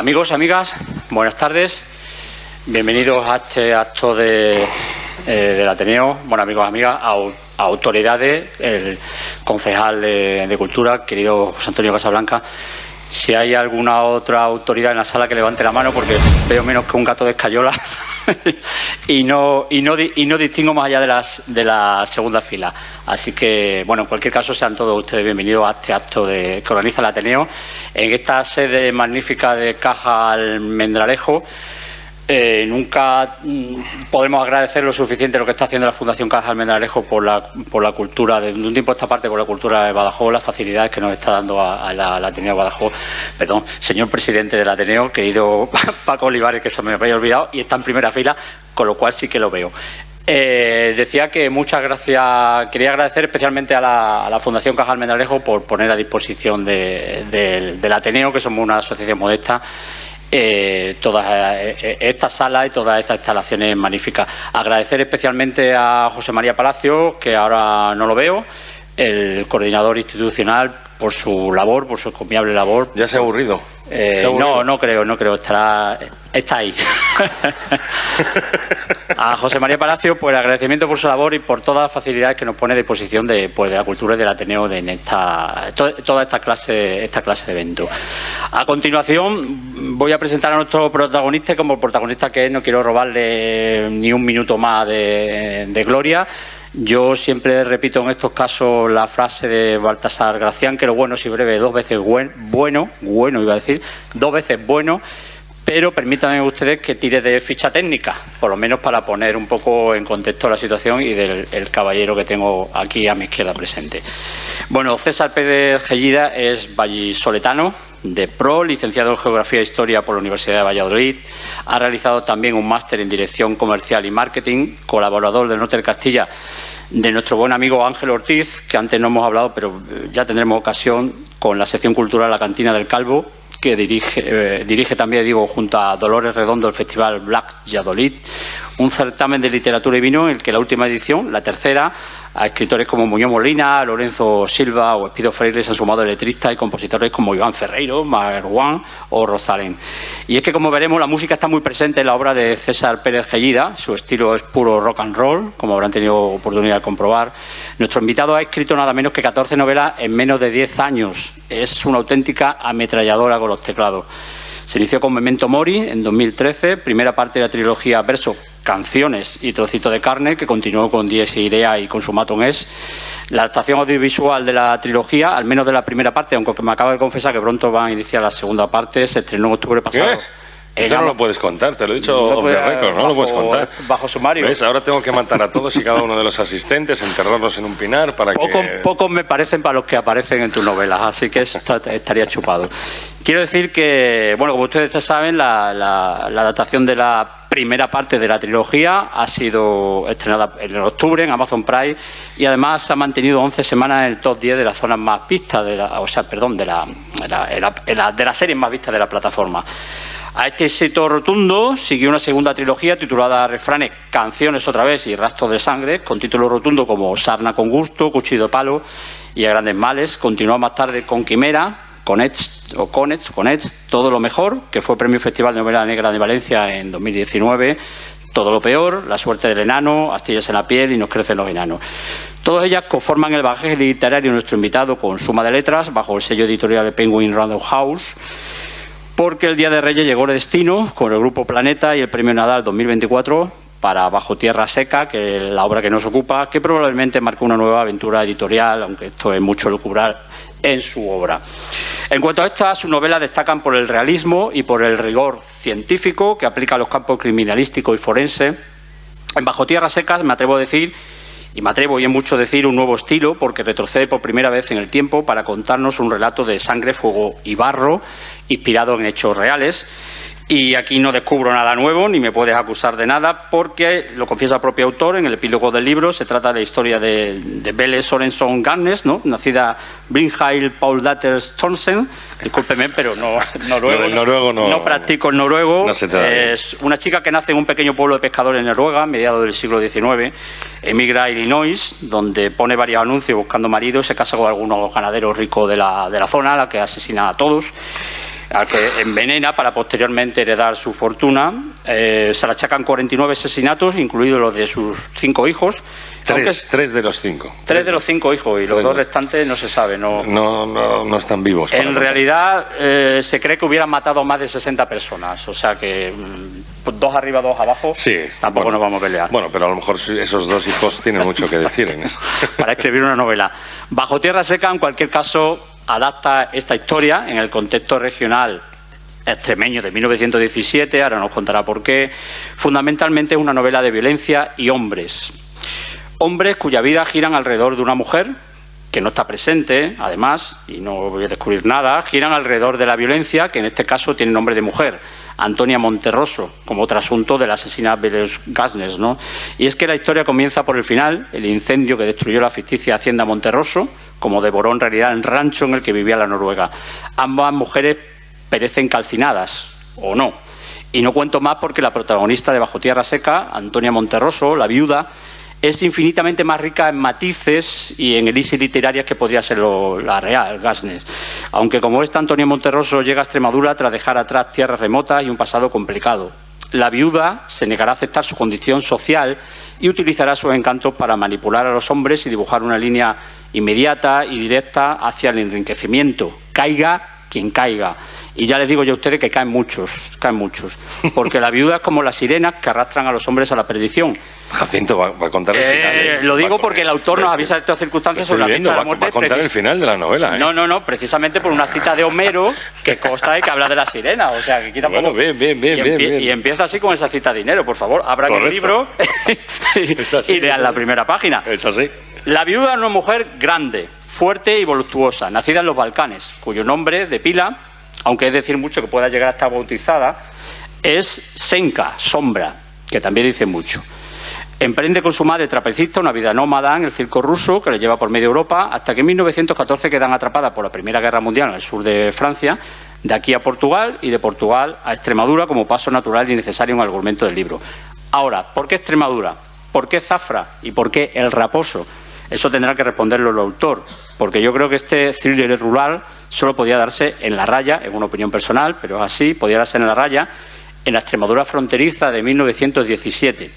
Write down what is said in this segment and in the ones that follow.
Amigos, amigas, buenas tardes. Bienvenidos a este acto del Ateneo. Bueno, amigos, amigas, autoridades, el concejal de Cultura, querido José Antonio Casablanca. Si hay alguna otra autoridad en la sala, que levante la mano, porque veo menos que un gato de escayola y no distingo más allá de la segunda fila. Así que, bueno, en cualquier caso, sean todos ustedes bienvenidos a este acto que organiza el Ateneo en esta sede magnífica de Caja Almendralejo. Nunca podremos agradecer lo suficiente lo que está haciendo la Fundación Caja Almendralejo por la cultura, de un tiempo a esta parte, por la cultura de Badajoz, las facilidades que nos está dando al Ateneo de Badajoz. Perdón, señor presidente del Ateneo, querido Paco Olivares, que se me había olvidado, y está en primera fila, con lo cual sí que lo veo. Decía que muchas gracias, quería agradecer especialmente a la Fundación Caja Almendralejo por poner a disposición del Ateneo, que somos una asociación modesta, todas estas salas y todas estas instalaciones magníficas. Agradecer especialmente a José María Palacio, que ahora no lo veo, el coordinador institucional, por su labor, por su encomiable labor. ¿Ya se ha aburrido? No creo, está ahí. A José María Palacio, pues el agradecimiento por su labor y por todas las facilidades que nos pone a disposición de la cultura y del Ateneo en toda esta clase de eventos. A continuación voy a presentar a nuestro protagonista, y como protagonista que es, no quiero robarle ni un minuto más de gloria. Yo siempre repito en estos casos la frase de Baltasar Gracián, que lo bueno si breve, dos veces bueno, iba a decir, dos veces bueno, pero permítanme ustedes que tire de ficha técnica, por lo menos para poner un poco en contexto la situación y del caballero que tengo aquí a mi izquierda presente. Bueno, César Pérez Gellida es vallisoletano, de pro, licenciado en Geografía e Historia por la Universidad de Valladolid. Ha realizado también un máster en Dirección Comercial y Marketing, colaborador del Norte de Castilla de nuestro buen amigo Ángel Ortiz, que antes no hemos hablado, pero ya tendremos ocasión, con la sección cultural La Cantina del Calvo, que dirige también, digo, junto a Dolores Redondo, el Festival Black Valladolid, un certamen de literatura y vino en el que la última edición, la tercera, a escritores como Muñoz Molina, Lorenzo Silva o Espido Freire se han sumado letristas y compositores como Iván Ferreiro, Marwan o Rosalén. Y es que, como veremos, la música está muy presente en la obra de César Pérez Gellida. Su estilo es puro rock and roll, como habrán tenido oportunidad de comprobar. Nuestro invitado ha escrito nada menos que 14 novelas en menos de 10 años. Es una auténtica ametralladora con los teclados. Se inició con Memento Mori en 2013, primera parte de la trilogía Verso, Canciones y Trocito de Carne, que continuó con Dies Irae y Consumatum Es. La adaptación audiovisual de la trilogía, al menos de la primera parte, aunque me acabo de confesar que pronto van a iniciar la segunda parte, se estrenó en octubre pasado. ¿Qué? Eso no lo puedes contar, te lo he dicho off the record, no lo puedes contar. Bajo sumario. ¿Ves? Ahora tengo que matar a todos y cada uno de los asistentes, enterrarlos en un pinar para que... Pocos me parecen para los que aparecen en tus novelas, así que estaría chupado. Quiero decir que, bueno, como ustedes saben, la adaptación de la primera parte de la trilogía ha sido estrenada en octubre en Amazon Prime y además se ha mantenido 11 semanas en el top 10 de las zonas más vistas, de las series más vistas de la plataforma. A este éxito rotundo siguió una segunda trilogía titulada Refranes, Canciones otra vez y Rastros de Sangre, con títulos rotundos como Sarna con gusto, Cuchillo de palo y A grandes males. Continuó más tarde con Quimera, Conets, Todo lo mejor, que fue premio Festival de Novela Negra de Valencia en 2019, Todo lo peor, La suerte del enano, Astillas en la piel y Nos crecen los enanos. Todas ellas conforman el bagaje literario de nuestro invitado con suma de letras, bajo el sello editorial de Penguin Random House, porque el Día de Reyes llegó de destino con el Grupo Planeta y el Premio Nadal 2024 para Bajo Tierra Seca, que es la obra que nos ocupa, que probablemente marcó una nueva aventura editorial, aunque esto es mucho lucubrar en su obra. En cuanto a estas, sus novelas destacan por el realismo y por el rigor científico que aplica a los campos criminalístico y forense. En Bajo Tierra Secas me atrevo a decir, y es mucho decir, un nuevo estilo, porque retrocede por primera vez en el tiempo para contarnos un relato de sangre, fuego y barro, inspirado en hechos reales. Y aquí no descubro nada nuevo, ni me puedes acusar de nada, porque lo confiesa el propio autor en el epílogo del libro. Se trata de la historia de Belle Sorenson Garnes, ¿no? Nacida Brynhild Pauldatter Thorsen. Discúlpeme, pero no practico el noruego. No se te da bien. Es una chica que nace en un pequeño pueblo de pescadores en Noruega, a mediados del siglo XIX. Emigra a Illinois, donde pone varios anuncios buscando marido, y se casa con algunos ganaderos ricos de la zona, a la que asesina a todos. al que envenena para posteriormente heredar su fortuna. Se le achacan 49 asesinatos, incluidos los de sus 5 hijos. Tres de los 5. 3 de los 5 hijos, y los 2 restantes no se sabe. No están vivos. En realidad se cree que hubieran matado a más de 60 personas, o sea que 2 arriba, 2 abajo, sí, tampoco nos vamos a pelear. Bueno, pero a lo mejor esos 2 hijos tienen mucho que decir en eso. Para escribir una novela. Bajo tierra seca, en cualquier caso, adapta esta historia en el contexto regional extremeño de 1917, ahora nos contará por qué. Fundamentalmente es una novela de violencia y hombres. Hombres cuya vida giran alrededor de una mujer que no está presente, además, y no voy a descubrir nada, giran alrededor de la violencia, que en este caso tiene nombre de mujer, Antonia Monterroso, como otro asunto de la asesina Beles Gasnes, ¿no? Y es que la historia comienza por el final, el incendio que destruyó la ficticia hacienda Monterroso, como devoró en realidad el rancho en el que vivía la noruega. Ambas mujeres perecen calcinadas, o no. Y no cuento más porque la protagonista de Bajo tierra seca, Antonia Monterroso, la viuda, es infinitamente más rica en matices y en elipsis literarias que podría ser la real, Gasnes. Aunque como esta, Antonia Monterroso llega a Extremadura tras dejar atrás tierras remotas y un pasado complicado. La viuda se negará a aceptar su condición social y utilizará sus encantos para manipular a los hombres y dibujar una línea inmediata y directa hacia el enriquecimiento. Caiga quien caiga. Y ya les digo yo a ustedes que caen muchos, porque la viuda es como las sirenas que arrastran a los hombres a la perdición. Jacinto va a contar el final. Lo digo porque el autor nos avisa de estas circunstancias sobre la pista de la muerte. Va a contar el final de la novela. No, precisamente por una cita de Homero que consta de que habla de la sirena. O sea, que quita bueno, poco. Bien. Y empieza así con esa cita de dinero. Por favor, abran el libro y lean la primera página. Es así. La viuda es una mujer grande, fuerte y voluptuosa, nacida en los Balcanes, cuyo nombre de pila, aunque es decir mucho que pueda llegar a estar bautizada, es Senka, sombra, que también dice mucho. Emprende con su madre trapecista una vida nómada en el circo ruso que le lleva por media Europa hasta que en 1914 quedan atrapadas por la Primera Guerra Mundial en el sur de Francia, de aquí a Portugal y de Portugal a Extremadura como paso natural y necesario en el argumento del libro. Ahora, ¿por qué Extremadura? ¿Por qué Zafra? ¿Y por qué El Raposo? Eso tendrá que responderlo el autor, porque yo creo que este thriller rural solo podía darse en La Raya, en una opinión personal, pero es así, podía darse en La Raya, en la Extremadura fronteriza de 1917.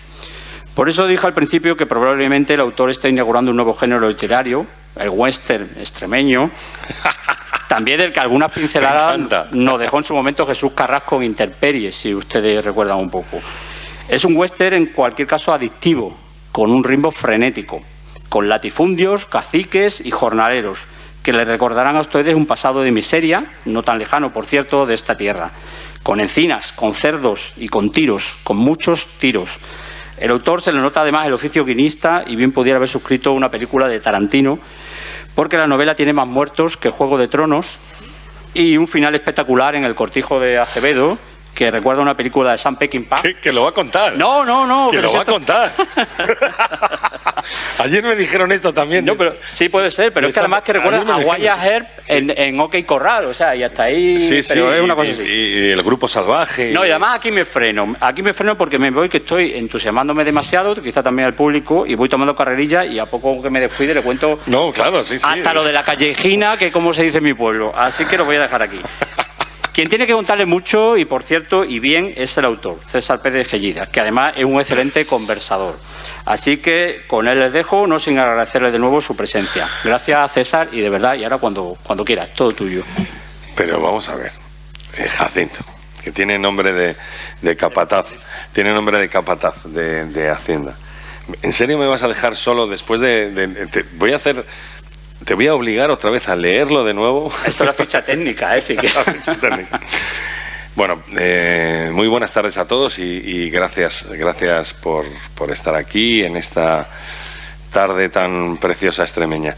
Por eso dije al principio que probablemente el autor está inaugurando un nuevo género literario, el western extremeño, también del que algunas pinceladas nos dejó en su momento Jesús Carrasco en Intemperies, si ustedes recuerdan un poco. Es un western en cualquier caso adictivo, con un ritmo frenético, con latifundios, caciques y jornaleros, que le recordarán a ustedes un pasado de miseria, no tan lejano, por cierto, de esta tierra, con encinas, con cerdos y con tiros, con muchos tiros. El autor se le nota además el oficio guionista y bien pudiera haber suscrito una película de Tarantino, porque la novela tiene más muertos que Juego de Tronos y un final espectacular en El Cortijo de Acevedo, que recuerda una película de Sam Peckinpah. Que lo va a contar. No. Que lo va a contar. Ayer me dijeron esto también. No, pero sí puede ser, pero es que además que recuerda a Wyatt Earp en OK Corral, o sea, y hasta ahí, pero es una cosa así. Y el Grupo Salvaje. No, y además aquí me freno porque me voy que estoy entusiasmándome demasiado, quizá también al público, y voy tomando carrerilla y a poco que me descuide le cuento. No, claro, sí. Hasta lo de la callejina, que como se dice en mi pueblo, así que lo voy a dejar aquí. Quien tiene que contarle mucho, y por cierto, y bien, es el autor, César Pérez Gellidas, que además es un excelente conversador. Así que con él les dejo, no sin agradecerle de nuevo su presencia. Gracias, César, y de verdad, y ahora cuando quieras, todo tuyo. Pero vamos a ver, Jacinto, que tiene nombre de capataz, tiene nombre de capataz de Hacienda. ¿En serio me vas a dejar solo después te voy a obligar otra vez a leerlo de nuevo? Esto es la ficha técnica, sí que. Bueno, muy buenas tardes a todos y gracias por estar aquí en esta tarde tan preciosa extremeña.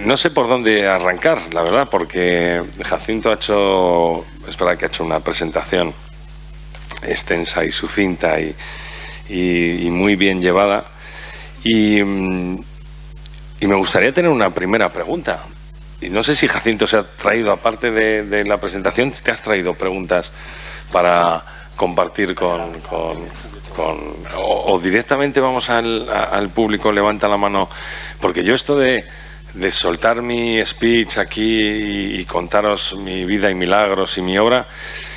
No sé por dónde arrancar, la verdad, porque Jacinto ha hecho una presentación extensa y sucinta y muy bien llevada. Y me gustaría tener una primera pregunta. Y no sé si Jacinto se ha traído, aparte de la presentación, te has traído preguntas para compartir o directamente vamos al público, levanta la mano, porque yo esto de de soltar mi speech aquí y contaros mi vida y milagros y mi obra,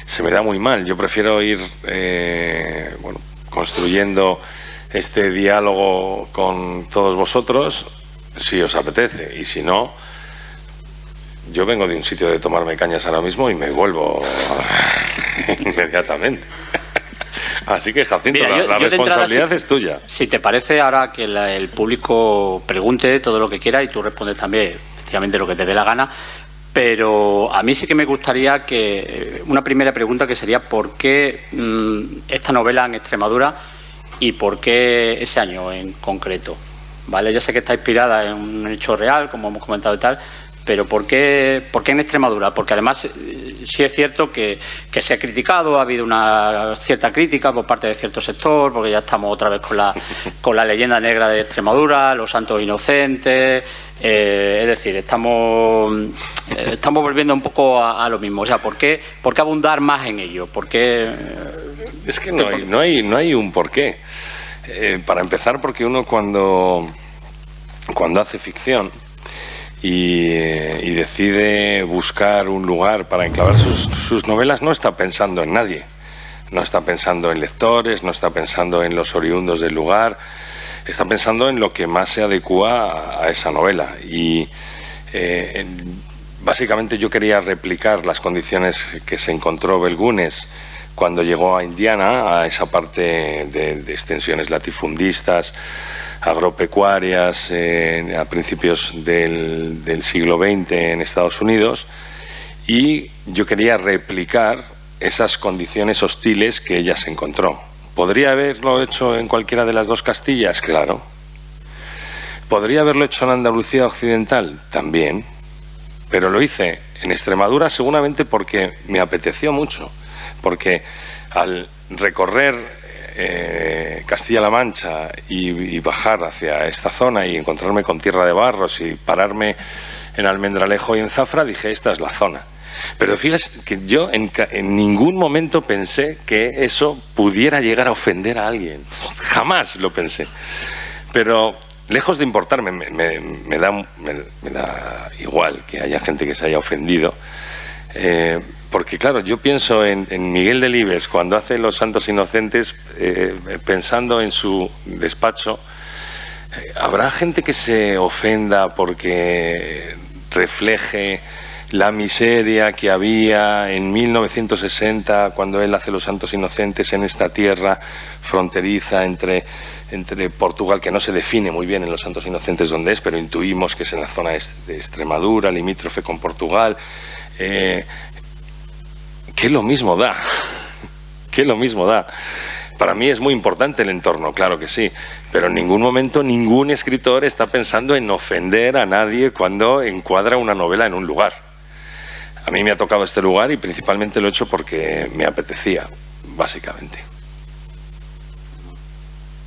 se me da muy mal. Yo prefiero ir bueno, construyendo este diálogo con todos vosotros, si os apetece, y si no, yo vengo de un sitio de tomarme cañas ahora mismo y me vuelvo inmediatamente. Así que, Jacinto, mira, la responsabilidad es tuya. Si te parece, ahora que el público pregunte todo lo que quiera y tú respondes también, efectivamente, lo que te dé la gana, pero a mí sí que me gustaría que una primera pregunta, que sería ¿por qué esta novela en Extremadura y por qué ese año en concreto? ¿Vale? Ya sé que está inspirada en un hecho real, como hemos comentado y tal, pero ¿por qué en Extremadura? Porque además sí es cierto que se ha criticado, ha habido una cierta crítica por parte de cierto sector, porque ya estamos otra vez con la leyenda negra de Extremadura, los santos inocentes, es decir, estamos volviendo un poco a lo mismo. O sea, ¿por qué abundar más en ello? ¿Por qué? Es que no hay un porqué. Para empezar, porque uno cuando hace ficción y decide buscar un lugar para enclavar sus novelas, no está pensando en nadie, no está pensando en lectores, no está pensando en los oriundos del lugar, está pensando en lo que más se adecua a esa novela. Y básicamente yo quería replicar las condiciones que se encontró Belgunes cuando llegó a Indiana, a esa parte de extensiones latifundistas, agropecuarias, a principios del siglo XX en Estados Unidos, y yo quería replicar esas condiciones hostiles que ella se encontró. ¿Podría haberlo hecho en cualquiera de las dos Castillas? Claro. ¿Podría haberlo hecho en Andalucía Occidental? También. Pero lo hice en Extremadura seguramente porque me apeteció mucho. Porque al recorrer Castilla-La Mancha y bajar hacia esta zona y encontrarme con Tierra de Barros y pararme en Almendralejo y en Zafra, dije, esta es la zona. Pero fíjate que yo en ningún momento pensé que eso pudiera llegar a ofender a alguien. Jamás lo pensé. Pero lejos de importarme, me da igual que haya gente que se haya ofendido. Porque claro, yo pienso en Miguel Delibes cuando hace Los Santos Inocentes, pensando en su despacho, ¿habrá gente que se ofenda porque refleje la miseria que había en 1960 cuando él hace Los Santos Inocentes en esta tierra fronteriza entre Portugal, que no se define muy bien en Los Santos Inocentes dónde es, pero intuimos que es en la zona de Extremadura, limítrofe con Portugal? ¿Qué lo mismo da? ¿Qué lo mismo da? Para mí es muy importante el entorno, claro que sí, pero en ningún momento ningún escritor está pensando en ofender a nadie cuando encuadra una novela en un lugar. A mí me ha tocado este lugar y principalmente lo he hecho porque me apetecía, básicamente.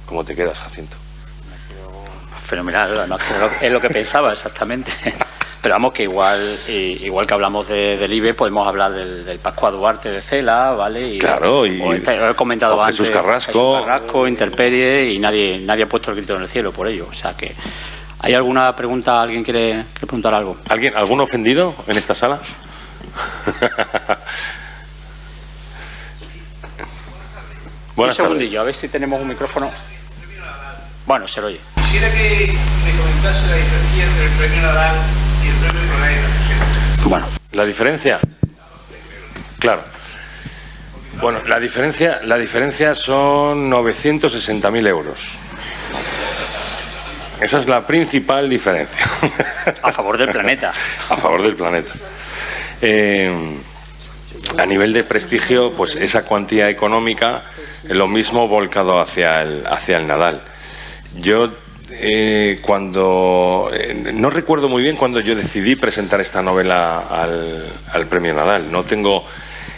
¿Cómo te quedas, Jacinto? Fenomenal, además es lo que pensaba exactamente. Pero vamos, que igual que hablamos de Delibes, podemos hablar del Pascua Duarte de Cela, ¿vale? Y, claro, he comentado antes, Jesús Carrasco, Intemperie, y nadie ha puesto el grito en el cielo por ello. O sea que, ¿hay alguna pregunta? ¿Alguien quiere preguntar algo? ¿Algún ofendido en esta sala? Un segundillo, a ver si tenemos un micrófono. Bueno, se lo oye. Quisiera que me comentase la diferencia entre el premio Nadal y el premio Pronaida. Bueno, ¿la diferencia? Claro. Bueno, la diferencia son 960.000 euros. Esa es la principal diferencia. A favor del planeta. A favor del planeta. A nivel de prestigio, pues esa cuantía económica, lo mismo volcado hacia el Nadal. Yo no recuerdo muy bien cuando yo decidí presentar esta novela al premio Nadal. No tengo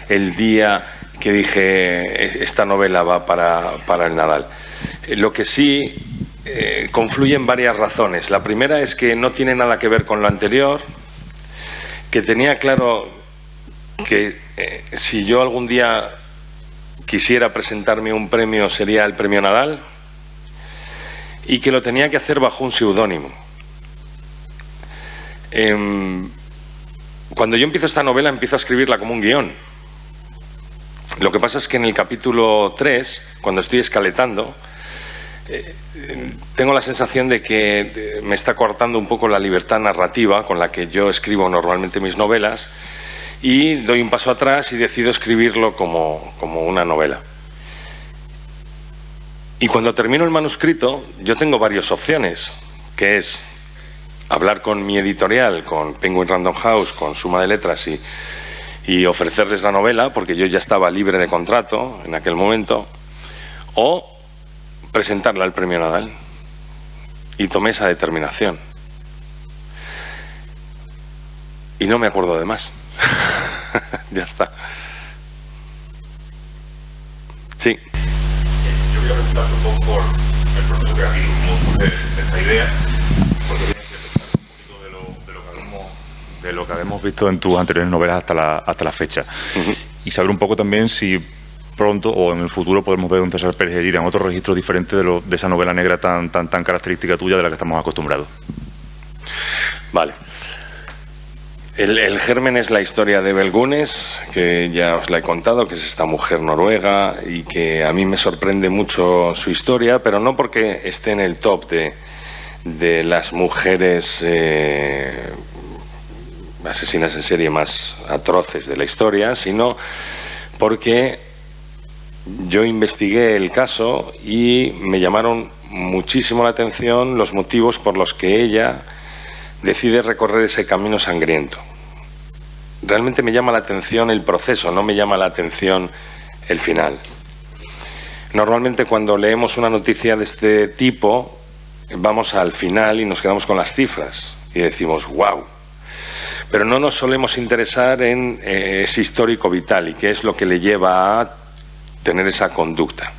el día que dije esta novela va para el Nadal. Lo que sí confluyen varias razones. La primera es que no tiene nada que ver con lo anterior, que tenía claro que si yo algún día quisiera presentarme un premio sería el premio Nadal, y que lo tenía que hacer bajo un seudónimo. Cuando yo empiezo esta novela, empiezo a escribirla como un guión. Lo que pasa es que en el capítulo 3, cuando estoy escaletando, tengo la sensación de que me está cortando un poco la libertad narrativa con la que yo escribo normalmente mis novelas, y doy un paso atrás y decido escribirlo como una novela. Y cuando termino el manuscrito, yo tengo varias opciones, que es hablar con mi editorial, con Penguin Random House, con Suma de Letras, y ofrecerles la novela, porque yo ya estaba libre de contrato en aquel momento, o presentarla al Premio Nadal. Y tomé esa determinación. Y no me acuerdo de más. Ya está. Sí. Yo voy a preguntarte un poco por el proceso creativo, cómo surge esta idea, porque tienes que pensar un poquito de lo que habemos visto en tus anteriores novelas hasta la fecha. Y saber un poco también si pronto o en el futuro podemos ver un César Pérez Heredia en otro registro diferente de esa novela negra tan característica tuya de la que estamos acostumbrados. Vale. El germen es la historia de Belgunes, que ya os la he contado, que es esta mujer noruega y que a mí me sorprende mucho su historia, pero no porque esté en el top de las mujeres asesinas en serie más atroces de la historia, sino porque yo investigué el caso y me llamaron muchísimo la atención los motivos por los que ella decide recorrer ese camino sangriento. Realmente me llama la atención el proceso, no me llama la atención el final. Normalmente cuando leemos una noticia de este tipo, vamos al final y nos quedamos con las cifras y decimos ¡wow! Pero no nos solemos interesar en ese histórico vital y qué es lo que le lleva a tener esa conducta.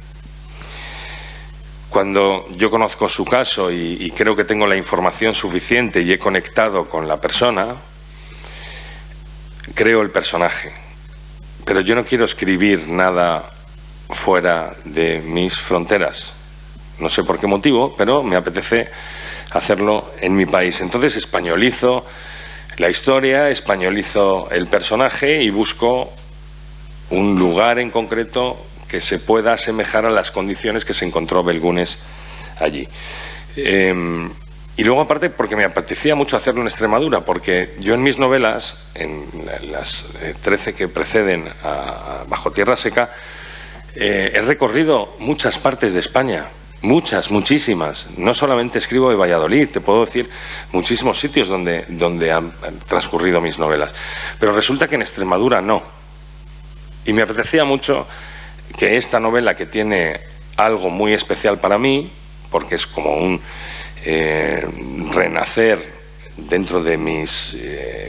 Cuando yo conozco su caso y creo que tengo la información suficiente y he conectado con la persona, creo el personaje. Pero yo no quiero escribir nada fuera de mis fronteras. No sé por qué motivo, pero me apetece hacerlo en mi país. Entonces españolizo la historia, españolizo el personaje y busco un lugar en concreto que se pueda asemejar a las condiciones que se encontró Belgunes allí. Y luego aparte porque me apetecía mucho hacerlo en Extremadura, porque yo en mis novelas, en las 13 que preceden a Bajo Tierra Seca, he recorrido muchas partes de España, muchísimas. No solamente escribo de Valladolid, te puedo decir muchísimos sitios donde han transcurrido mis novelas. Pero resulta que en Extremadura no. Y me apetecía mucho que esta novela, que tiene algo muy especial para mí, porque es como un renacer dentro de mis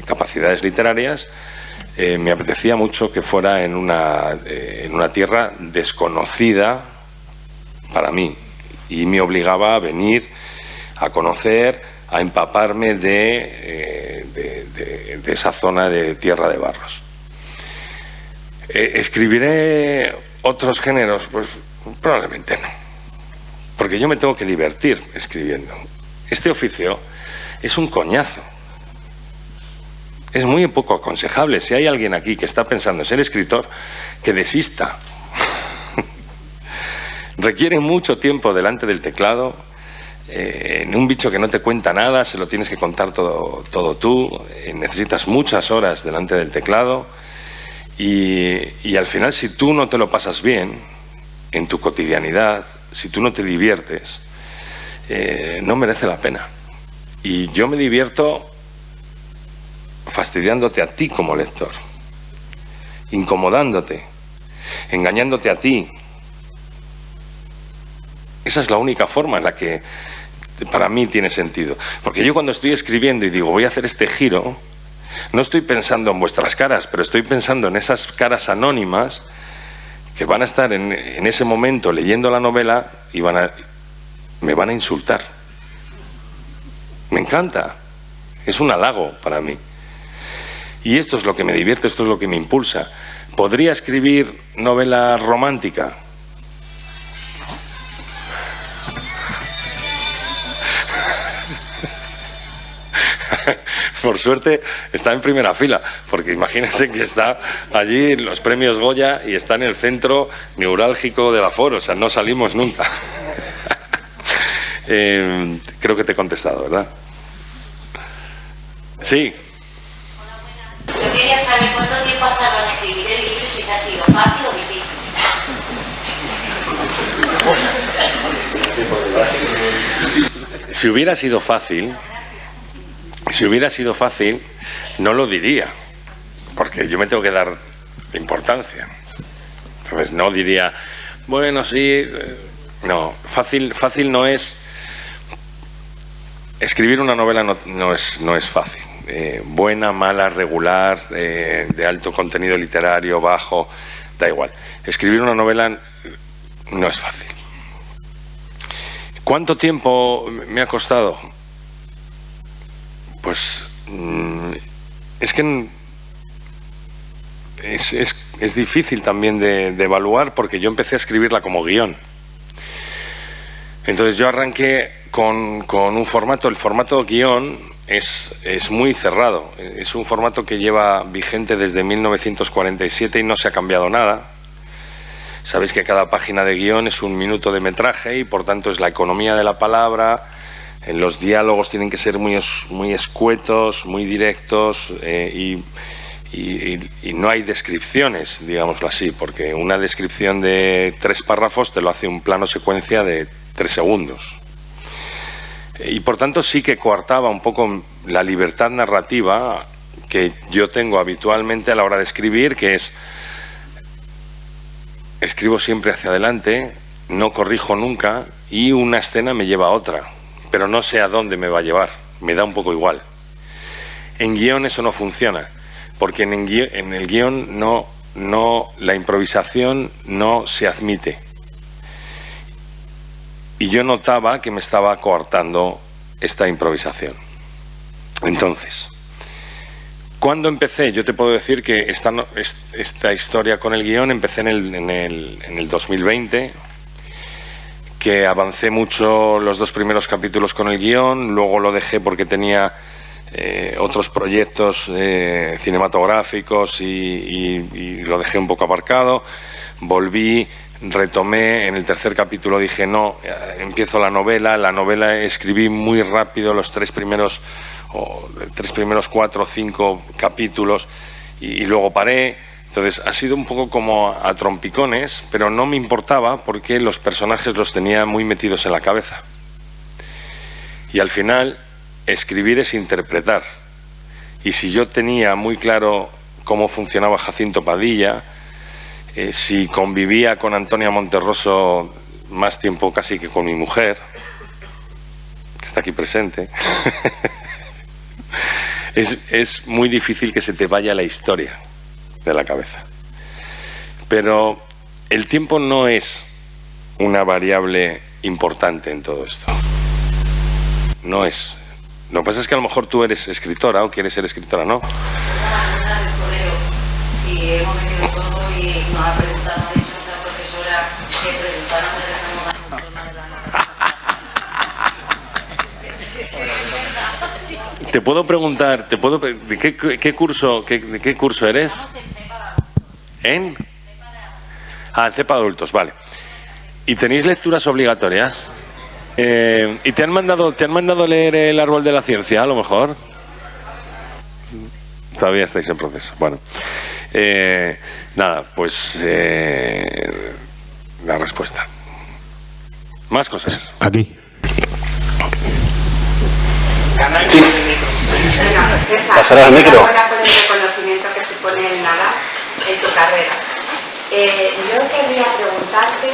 capacidades literarias, me apetecía mucho que fuera en una tierra desconocida para mí, y me obligaba a venir a conocer, a empaparme de esa zona de Tierra de Barros. ¿Escribiré otros géneros? Pues probablemente no, porque yo me tengo que divertir escribiendo. Este oficio es un coñazo, es muy poco aconsejable. Si hay alguien aquí que está pensando en ser escritor, que desista. Requiere mucho tiempo delante del teclado, en un bicho que no te cuenta nada, se lo tienes que contar todo tú, necesitas muchas horas delante del teclado y al final, si tú no te lo pasas bien en tu cotidianidad, si tú no te diviertes, no merece la pena. Y yo me divierto fastidiándote a ti como lector, incomodándote, engañándote a ti. Esa es la única forma en la que para mí tiene sentido. Porque yo cuando estoy escribiendo y digo voy a hacer este giro, no estoy pensando en vuestras caras, pero estoy pensando en esas caras anónimas que van a estar en ese momento leyendo la novela y me van a insultar. Me encanta. Es un halago para mí. Y esto es lo que me divierte, esto es lo que me impulsa. ¿Podría escribir novela romántica? Por suerte está en primera fila, porque imagínense que está allí en los premios Goya y está en el centro neurálgico del aforo, o sea, no salimos nunca. Creo que te he contestado, ¿verdad? Sí. Yo quería saber cuánto tiempo has tardado en escribir el libro y si te ha sido fácil o difícil. Si hubiera sido fácil, no lo diría, porque yo me tengo que dar importancia. Entonces no diría, bueno, sí, no, fácil no es. Escribir una novela no es fácil. Buena, mala, regular, de alto contenido literario, bajo, da igual. Escribir una novela no es fácil. ¿Cuánto tiempo me ha costado? Pues es que es difícil también de evaluar, porque yo empecé a escribirla como guión. Entonces yo arranqué con un formato. El formato guión es muy cerrado. Es un formato que lleva vigente desde 1947 y no se ha cambiado nada. Sabéis que cada página de guión es 1 minuto de metraje y por tanto es la economía de la palabra. Los diálogos tienen que ser muy escuetos, muy directos y no hay descripciones, digámoslo así, porque una descripción de 3 párrafos te lo hace un plano secuencia de 3 segundos. Y por tanto sí que coartaba un poco la libertad narrativa que yo tengo habitualmente a la hora de escribir, que es: escribo siempre hacia adelante, no corrijo nunca y una escena me lleva a otra, pero no sé a dónde me va a llevar, me da un poco igual. En guión eso no funciona, porque en el guión la improvisación no se admite. Y yo notaba que me estaba coartando esta improvisación. Entonces, ¿cuándo empecé? Yo te puedo decir que esta historia con el guión empecé en el 2020, que avancé mucho los 2 primeros capítulos con el guión, luego lo dejé porque tenía otros proyectos cinematográficos y lo dejé un poco aparcado. Volví, retomé, en el 3er capítulo dije no, empiezo la novela escribí muy rápido los 3 primeros 4 o 5 capítulos y luego paré. Entonces ha sido un poco como a trompicones, pero no me importaba porque los personajes los tenía muy metidos en la cabeza. Y al final, escribir es interpretar. Y si yo tenía muy claro cómo funcionaba Jacinto Padilla, si convivía con Antonia Monterroso más tiempo casi que con mi mujer, que está aquí presente, es muy difícil que se te vaya la historia de la cabeza. Pero el tiempo no es una variable importante en todo esto. No es. Lo que pasa es que a lo mejor tú eres escritora o quieres ser escritora, ¿no? Y hemos venido todo y nos ha preguntado, ha dicho nuestra profesora que preguntáramos de la tema de la narrativa. Te puedo preguntar, ¿de qué curso eres? ¿En? CEPA adultos, vale. ¿Y tenéis lecturas obligatorias? ¿Y te han mandado leer El árbol de la ciencia, a lo mejor? Todavía estáis en proceso. Bueno, nada, pues la respuesta. Más cosas. Aquí. Sí. Pasará al micro. Ahora con el reconocimiento que supone el NADA en tu carrera. Yo quería preguntarte,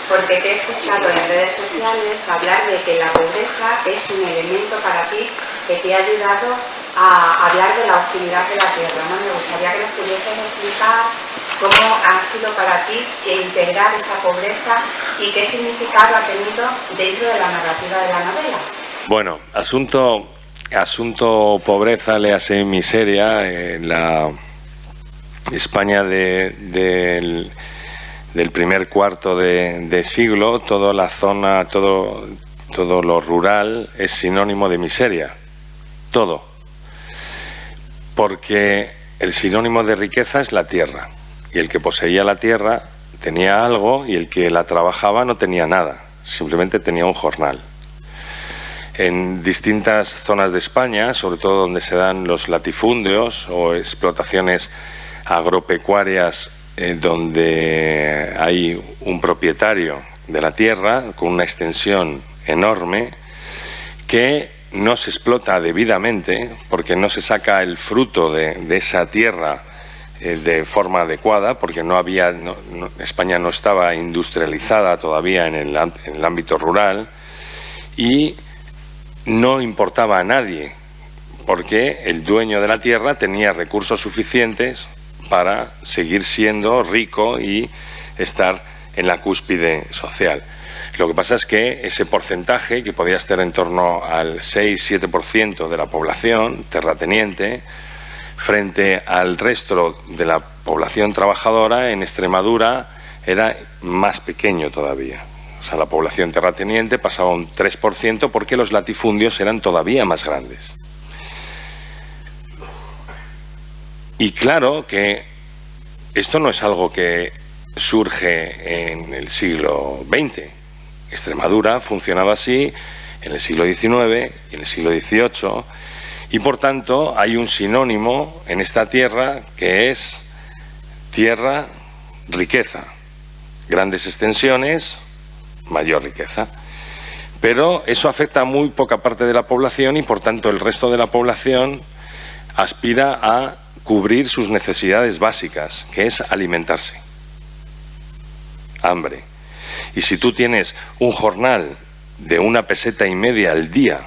porque te he escuchado en redes sociales hablar de que la pobreza es un elemento para ti que te ha ayudado a hablar de la hostilidad de la tierra, ¿no? Me gustaría que nos pudieses explicar cómo ha sido para ti integrar esa pobreza y qué significado ha tenido dentro de la narrativa de la novela. Bueno, asunto pobreza, léase miseria, la España del primer cuarto de siglo, toda la zona, todo lo rural es sinónimo de miseria, todo. Porque el sinónimo de riqueza es la tierra. Y el que poseía la tierra tenía algo y el que la trabajaba no tenía nada. Simplemente tenía un jornal. En distintas zonas de España, sobre todo donde se dan los latifundios o explotaciones agropecuarias donde hay un propietario de la tierra con una extensión enorme que no se explota debidamente porque no se saca el fruto de esa tierra de forma adecuada, porque España no estaba industrializada todavía en el ámbito rural y no importaba a nadie porque el dueño de la tierra tenía recursos suficientes para seguir siendo rico y estar en la cúspide social. Lo que pasa es que ese porcentaje, que podía estar en torno al 6-7% de la población terrateniente, frente al resto de la población trabajadora, en Extremadura era más pequeño todavía. O sea, la población terrateniente pasaba un 3% porque los latifundios eran todavía más grandes. Y claro que esto no es algo que surge en el siglo XX. Extremadura funcionaba así en el siglo XIX y en el siglo XVIII y por tanto hay un sinónimo en esta tierra que es tierra, riqueza, grandes extensiones, mayor riqueza. Pero eso afecta a muy poca parte de la población y por tanto el resto de la población aspira a cubrir sus necesidades básicas, que es alimentarse. Hambre. Y si tú tienes un jornal de 1,5 pesetas al día,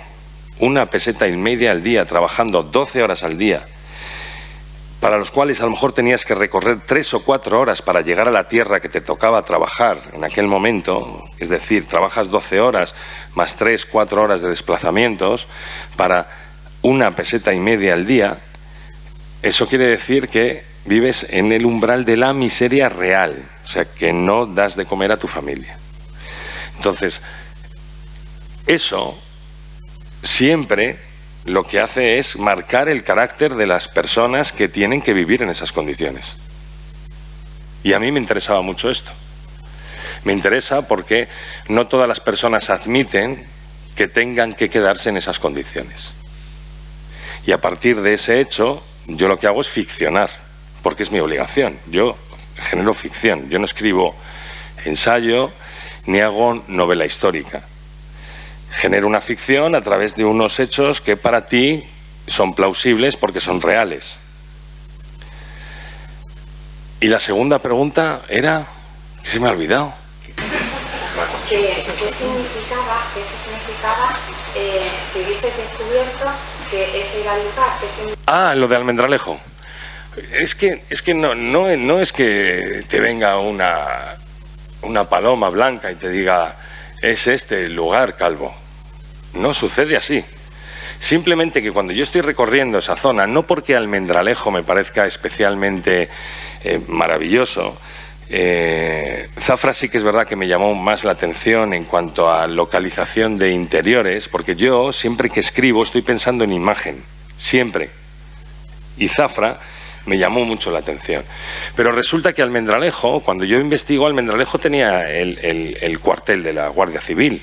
1,5 pesetas al día, trabajando 12 horas al día, para los cuales a lo mejor tenías que recorrer 3 o 4 horas para llegar a la tierra que te tocaba trabajar en aquel momento, es decir, trabajas 12 horas más 3 o 4 horas de desplazamientos para 1,5 pesetas al día, eso quiere decir que vives en el umbral de la miseria real, o sea, que no das de comer a tu familia. Entonces, eso siempre lo que hace es marcar el carácter de las personas que tienen que vivir en esas condiciones. Y a mí me interesaba mucho esto. Me interesa porque no todas las personas admiten que tengan que quedarse en esas condiciones. Y a partir de ese hecho, yo lo que hago es ficcionar, porque es mi obligación. Yo genero ficción, yo no escribo ensayo ni hago novela histórica. Genero una ficción a través de unos hechos que para ti son plausibles porque son reales. Y la segunda pregunta era, que se me ha olvidado. ¿Qué significaba que hubieses descubierto que ese era el lugar? Lo de Almendralejo. Es que no es que te venga una paloma blanca y te diga, es este el lugar, Calvo. No sucede así. Simplemente que cuando yo estoy recorriendo esa zona, no porque Almendralejo me parezca especialmente maravilloso, Zafra sí que es verdad que me llamó más la atención en cuanto a localización de interiores, porque yo siempre que escribo estoy pensando en imagen, siempre. Y Zafra me llamó mucho la atención. Pero resulta que Almendralejo, cuando yo investigo, Almendralejo tenía el cuartel de la Guardia Civil,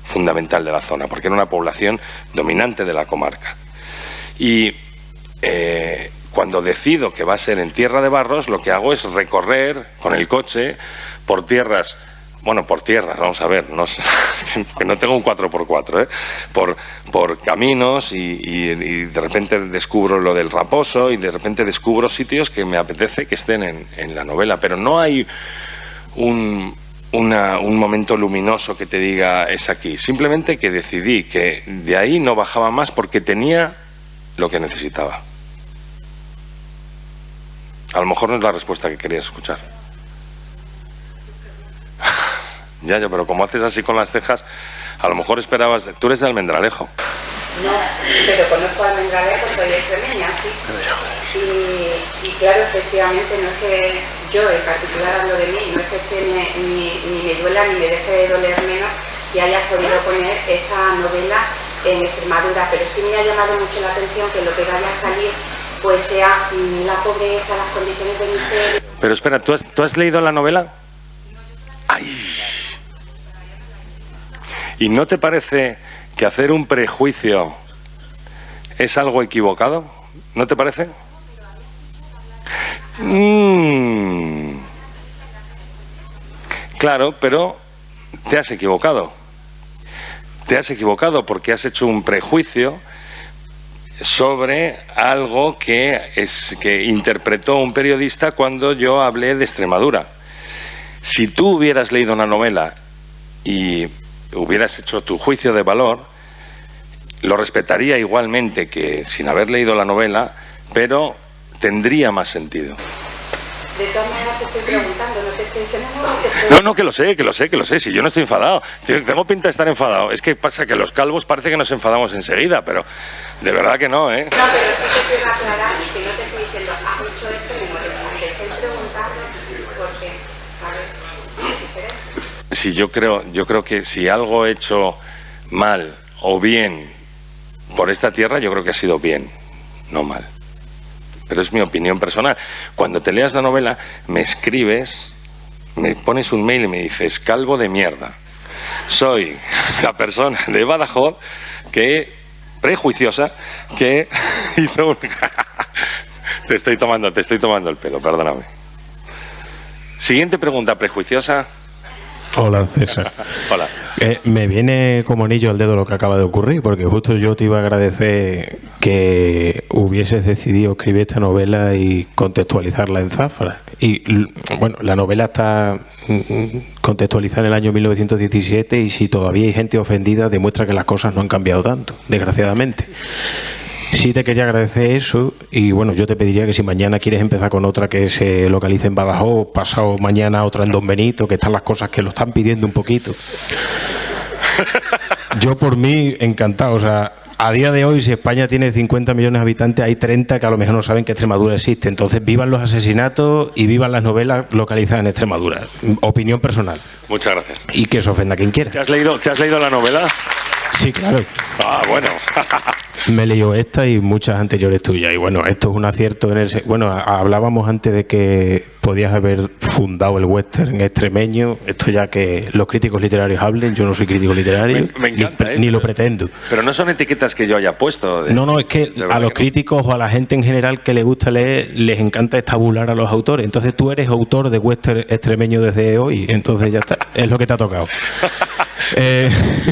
fundamental de la zona, porque era una población dominante de la comarca. Y cuando decido que va a ser en Tierra de Barros, lo que hago es recorrer con el coche por tierras, vamos a ver, que no tengo un 4x4, por caminos y de repente descubro lo del Raposo y de repente descubro sitios que me apetece que estén en la novela, pero no hay un momento luminoso que te diga es aquí, simplemente que decidí que de ahí no bajaba más porque tenía lo que necesitaba. A lo mejor no es la respuesta que querías escuchar. Ya, pero como haces así con las cejas, a lo mejor esperabas... Tú eres de Almendralejo. No, pero conozco a Almendralejo, soy extremeña, sí. Y claro, efectivamente, no es que yo en particular hablo de mí, no es que ni me duela ni me deje de doler menos que hayas podido poner esta novela en Extremadura, pero sí me ha llamado mucho la atención que lo que vaya a salir pues sea la pobreza, las condiciones de miseria. Pero espera, ¿tú has leído la novela? ¡Ay! ¿Y no te parece que hacer un prejuicio es algo equivocado? ¿No te parece? Claro, pero te has equivocado. Te has equivocado porque has hecho un prejuicio sobre algo que interpretó un periodista cuando yo hablé de Extremadura. Si tú hubieras leído una novela y hubieras hecho tu juicio de valor, lo respetaría igualmente que sin haber leído la novela, pero tendría más sentido. De todas maneras te estoy preguntando, no te estoy diciendo nada. No, que lo sé, si yo no estoy enfadado. Tengo pinta de estar enfadado. Es que pasa que los calvos parece que nos enfadamos enseguida, pero de verdad que no, ¿eh? No, pero sí te quiero aclarar que no te estoy diciendo, has hecho esto y no te estoy preguntando porque, ¿sabes? Es diferente. Sí, yo creo que si algo he hecho mal o bien por esta tierra, yo creo que ha sido bien, no mal. Pero es mi opinión personal. Cuando te leas la novela, me escribes, me pones un mail y me dices, calvo de mierda. Soy la persona de Badajoz prejuiciosa, que hizo un... Te estoy tomando el pelo, perdóname. Siguiente pregunta, prejuiciosa. Hola, César. Hola. Me viene como anillo al dedo lo que acaba de ocurrir, porque justo yo te iba a agradecer que hubieses decidido escribir esta novela y contextualizarla en Zafra. Y bueno, la novela está contextualizada en el año 1917 y si todavía hay gente ofendida demuestra que las cosas no han cambiado tanto, desgraciadamente. Sí te quería agradecer eso y bueno, yo te pediría que si mañana quieres empezar con otra que se localice en Badajoz, pasado mañana otra en Don Benito, que están las cosas que lo están pidiendo un poquito. Yo por mí encantado, o sea, a día de hoy si España tiene 50 millones de habitantes hay 30 que a lo mejor no saben que Extremadura existe, entonces vivan los asesinatos y vivan las novelas localizadas en Extremadura. Opinión personal. Muchas gracias. Y que se ofenda quien quiera. ¿Te has leído la novela? Sí, claro. Ah, bueno. Me he leído esta y muchas anteriores tuyas. Y bueno, esto es un acierto en el... Bueno, hablábamos antes de que podías haber fundado el western extremeño. Esto ya que los críticos literarios hablen. Yo no soy crítico literario. Me encanta, ni lo pretendo. Pero no son etiquetas que yo haya puesto. No, es que a los críticos o a la gente en general que le gusta leer, les encanta estabular a los autores. Entonces tú eres autor de western extremeño desde hoy. Entonces ya está. Es lo que te ha tocado.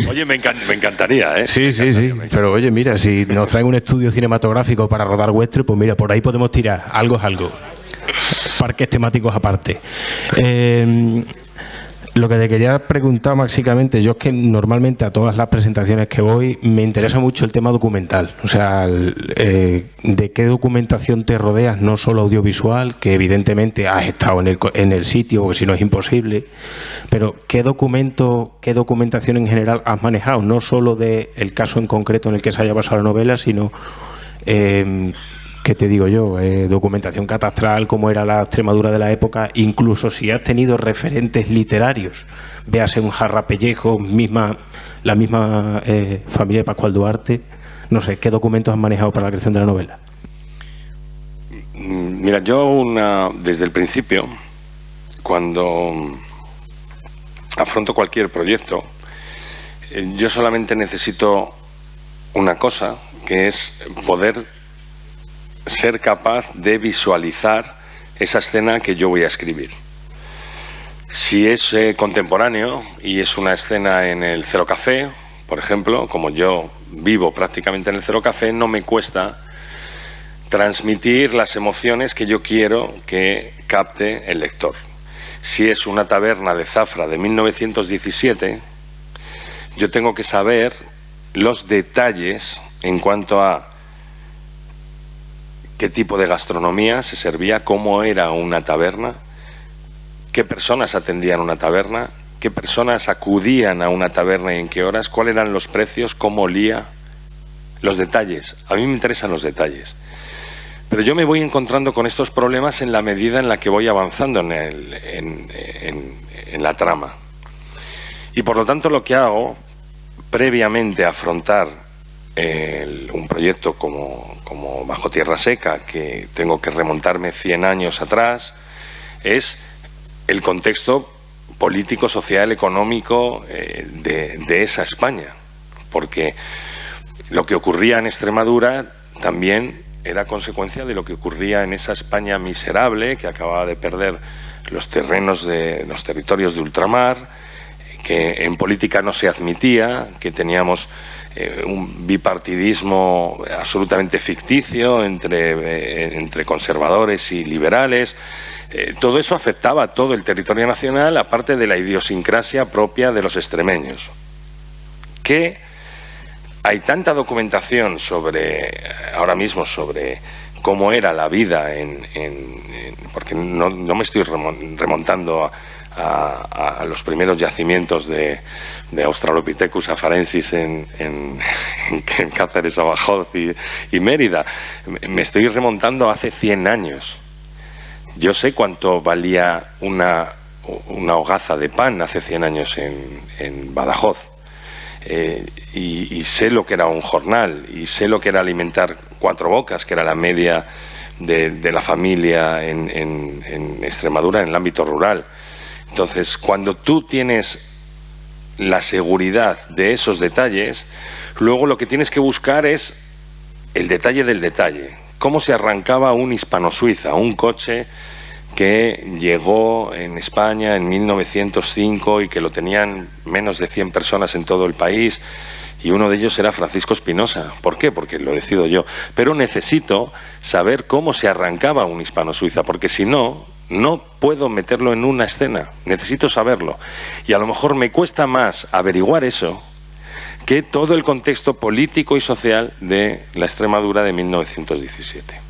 Oye, me encantaría, ¿eh? Sí. Pero oye, mira, si nos traen un estudio cinematográfico para rodar western, pues mira, por ahí podemos tirar. Algo es algo. Parques temáticos aparte. Lo que te quería preguntar básicamente, yo es que normalmente a todas las presentaciones que voy me interesa mucho el tema documental, o sea, de qué documentación te rodeas, no solo audiovisual, que evidentemente has estado en el sitio, porque si no es imposible, pero qué documentación en general has manejado, no solo del caso en concreto en el que se haya basado la novela, sino... ¿qué te digo yo? Documentación catastral, cómo era la Extremadura de la época, incluso si has tenido referentes literarios, véase un Jarra Pellejo, la misma familia de Pascual Duarte, no sé, ¿qué documentos has manejado para la creación de la novela? Mira, yo desde el principio, cuando afronto cualquier proyecto, yo solamente necesito una cosa, que es poder ser capaz de visualizar esa escena que yo voy a escribir. Si es contemporáneo y es una escena en el Cero Café, por ejemplo, como yo vivo prácticamente en el Cero Café, no me cuesta transmitir las emociones que yo quiero que capte el lector. Si es una taberna de Zafra de 1917, yo tengo que saber los detalles en cuanto a qué tipo de gastronomía se servía, cómo era una taberna, qué personas atendían una taberna, qué personas acudían a una taberna y en qué horas, cuáles eran los precios, cómo olía, los detalles. A mí me interesan los detalles. Pero yo me voy encontrando con estos problemas en la medida en la que voy avanzando en la trama. Y por lo tanto lo que hago, previamente a afrontar un proyecto como Bajo Tierra Seca, que tengo que remontarme 100 años atrás, es el contexto político, social, económico de esa España. Porque lo que ocurría en Extremadura también era consecuencia de lo que ocurría en esa España miserable, que acababa de perder los terrenos de los territorios de ultramar, que en política no se admitía, que teníamos un bipartidismo absolutamente ficticio entre conservadores y liberales. Todo eso afectaba a todo el territorio nacional, aparte de la idiosincrasia propia de los extremeños. Que hay tanta documentación ahora mismo sobre cómo era la vida porque no me estoy remontando a los primeros yacimientos de Australopithecus afarensis en Cáceres, Badajoz y Mérida. Me estoy remontando hace 100 años. Yo sé cuánto valía una hogaza de pan hace 100 años en Badajoz. Y sé lo que era un jornal, y sé lo que era alimentar 4 bocas, que era la media de la familia en Extremadura, en el ámbito rural. Entonces, cuando tú tienes la seguridad de esos detalles, luego lo que tienes que buscar es el detalle del detalle. Cómo se arrancaba un hispano-suiza, un coche que llegó en España en 1905 y que lo tenían menos de 100 personas en todo el país, y uno de ellos era Francisco Espinosa. ¿Por qué? Porque lo decido yo. Pero necesito saber cómo se arrancaba un hispano-suiza, porque si no puedo meterlo en una escena. Necesito saberlo. Y a lo mejor me cuesta más averiguar eso que todo el contexto político y social de la Extremadura de 1917.